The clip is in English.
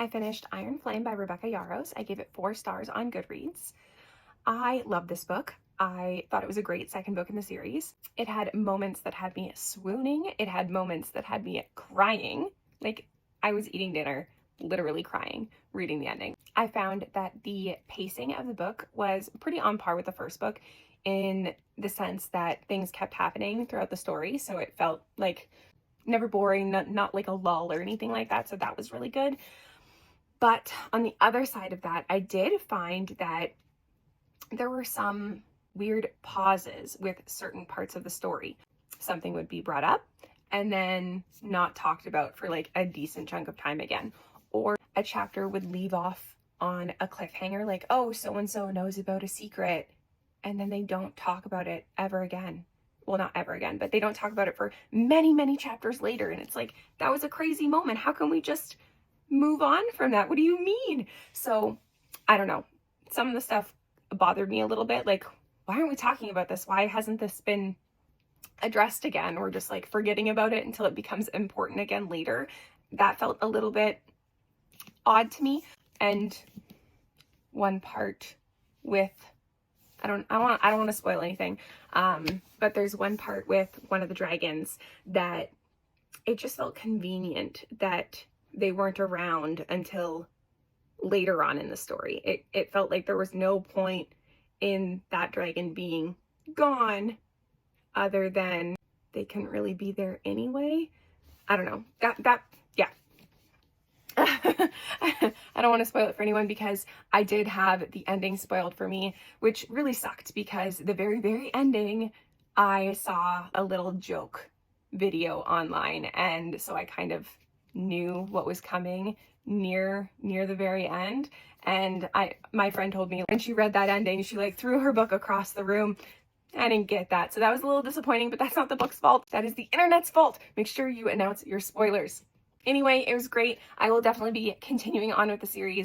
I finished Iron Flame by Rebcca Yarros. I gave it 4 stars on Goodreads. I love this book. I thought it was a great second book in the series. It had moments that had me swooning. It had moments that had me crying. Like, I was eating dinner, literally crying, reading the ending. I found that the pacing of the book was pretty on par with the first book in the sense that things kept happening throughout the story. So it felt like never boring, not like a lull or anything like that. So that was really good. But on the other side of that, I did find that there were some weird pauses with certain parts of the story. Something would be brought up and then not talked about for like a decent chunk of time again. Or a chapter would leave off on a cliffhanger, like, oh, so-and-so knows about a secret, and then they don't talk about it ever again. Well, not ever again, but they don't talk about it for many, many chapters later. And it's like, that was a crazy moment. How can we just move on from that? What do you mean? So I don't know. Some of the stuff bothered me a little bit. Like, why aren't we talking about this? Why hasn't this been addressed again? Or just like forgetting about it until it becomes important again later. That felt a little bit odd to me. And one part with, I don't want to spoil anything. But there's one part with one of the dragons that it just felt convenient that they weren't around until later on in the story. It felt like there was no point in that dragon being gone other than they couldn't really be there anyway. I don't know. Yeah. I don't want to spoil it for anyone because I did have the ending spoiled for me, which really sucked because the very, very ending, I saw a little joke video online, and so I kind of knew what was coming near the very end. And my friend told me when she read that ending, she like threw her book across the room. I didn't get that. So that was a little disappointing, but that's not the book's fault. That is the internet's fault. Make sure you announce your spoilers. Anyway, it was great. I will definitely be continuing on with the series.